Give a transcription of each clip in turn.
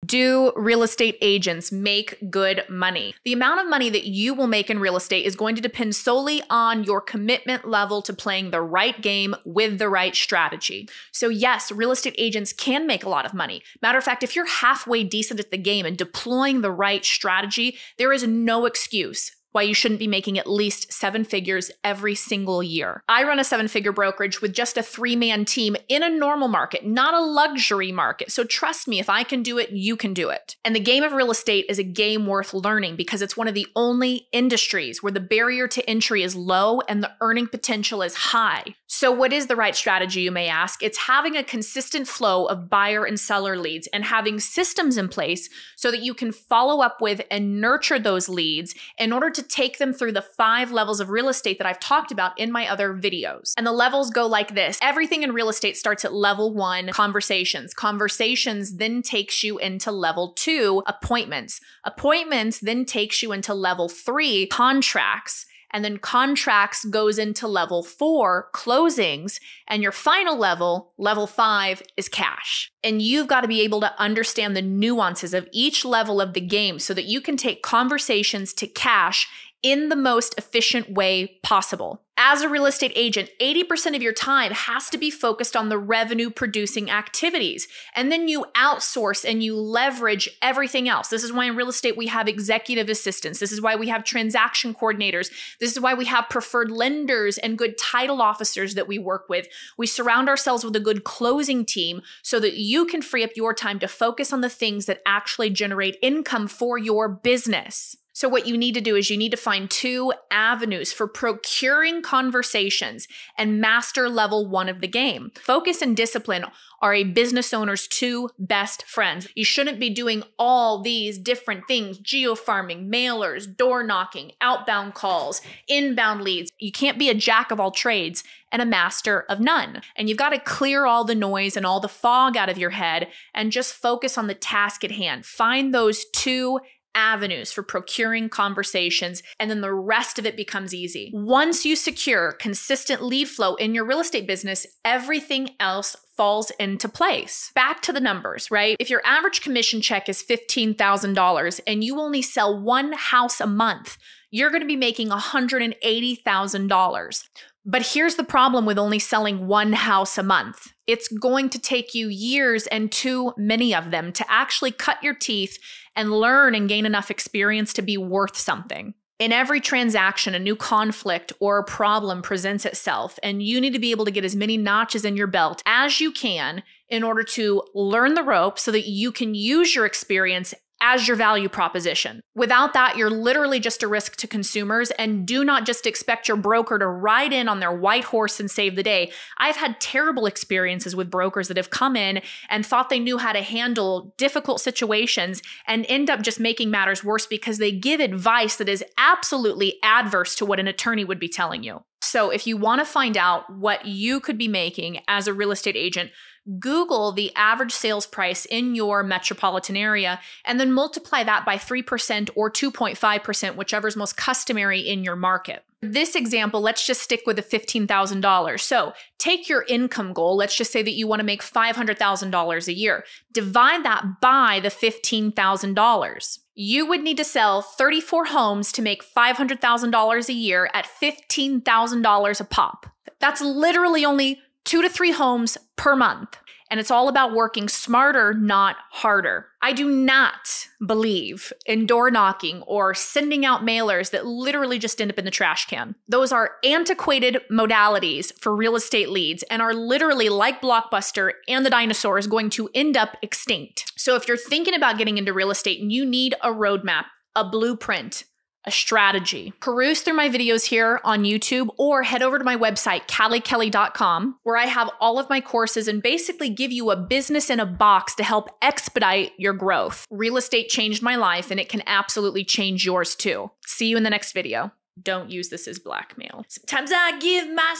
Do real estate agents make good money? The amount of money that you will make in real estate is going to depend solely on your commitment level to playing the right game with the right strategy. So yes, real estate agents can make a lot of money. Matter of fact, if you're halfway decent at the game and deploying the right strategy, there is no excuse why you shouldn't be making at least 7 figures every single year. I run a 7-figure brokerage with just a 3-man team in a normal market, not a luxury market. So trust me, if I can do it, you can do it. And the game of real estate is a game worth learning because it's one of the only industries where the barrier to entry is low and the earning potential is high. So what is the right strategy, you may ask? It's having a consistent flow of buyer and seller leads and having systems in place so that you can follow up with and nurture those leads in order to take them through the 5 levels of real estate that I've talked about in my other videos. And the levels go like this. Everything in real estate starts at level 1, conversations. Conversations then takes you into level 2, appointments. Appointments then takes you into level 3, contracts. And then contracts goes into level 4, closings. And your final level, level 5, is cash. And you've got to be able to understand the nuances of each level of the game so that you can take conversations to cash in the most efficient way possible. As a real estate agent, 80% of your time has to be focused on the revenue producing activities. And then you outsource and you leverage everything else. This is why in real estate we have executive assistants. This is why we have transaction coordinators. This is why we have preferred lenders and good title officers that we work with. We surround ourselves with a good closing team so that you can free up your time to focus on the things that actually generate income for your business. So what you need to do is you need to find 2 avenues for procuring conversations and master level 1 of the game. Focus and discipline are a business owner's 2 best friends. You shouldn't be doing all these different things: geofarming, mailers, door knocking, outbound calls, inbound leads. You can't be a jack of all trades and a master of none. And you've got to clear all the noise and all the fog out of your head and just focus on the task at hand. Find those 2 avenues for procuring conversations, and then the rest of it becomes easy. Once you secure consistent lead flow in your real estate business, everything else falls into place. Back to the numbers, right? If your average commission check is $15,000 and you only sell 1 house a month, you're going to be making $180,000. But here's the problem with only selling 1 house a month. It's going to take you years and too many of them to actually cut your teeth and learn and gain enough experience to be worth something. In every transaction, a new conflict or a problem presents itself, and you need to be able to get as many notches in your belt as you can in order to learn the ropes so that you can use your experience as your value proposition. Without that, you're literally just a risk to consumers, and do not just expect your broker to ride in on their white horse and save the day. I've had terrible experiences with brokers that have come in and thought they knew how to handle difficult situations and end up just making matters worse because they give advice that is absolutely adverse to what an attorney would be telling you. So if you want to find out what you could be making as a real estate agent, Google the average sales price in your metropolitan area and then multiply that by 3% or 2.5%, whichever is most customary in your market. This example, let's just stick with the $15,000. So take your income goal. Let's just say that you want to make $500,000 a year. Divide that by the $15,000. You would need to sell 34 homes to make $500,000 a year at $15,000 a pop. That's literally only 2 to 3 homes per month. And it's all about working smarter, not harder. I do not believe in door knocking or sending out mailers that literally just end up in the trash can. Those are antiquated modalities for real estate leads and are literally, like Blockbuster and the dinosaurs, going to end up extinct. So if you're thinking about getting into real estate and you need a roadmap, a blueprint, a strategy, peruse through my videos here on YouTube or head over to my website, CallieKelly.com, where I have all of my courses and basically give you a business in a box to help expedite your growth. Real estate changed my life, and it can absolutely change yours too. See you in the next video. Don't use this as blackmail. Sometimes I give my...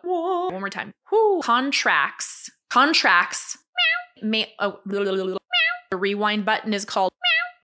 One more time. Contracts. The rewind button is called...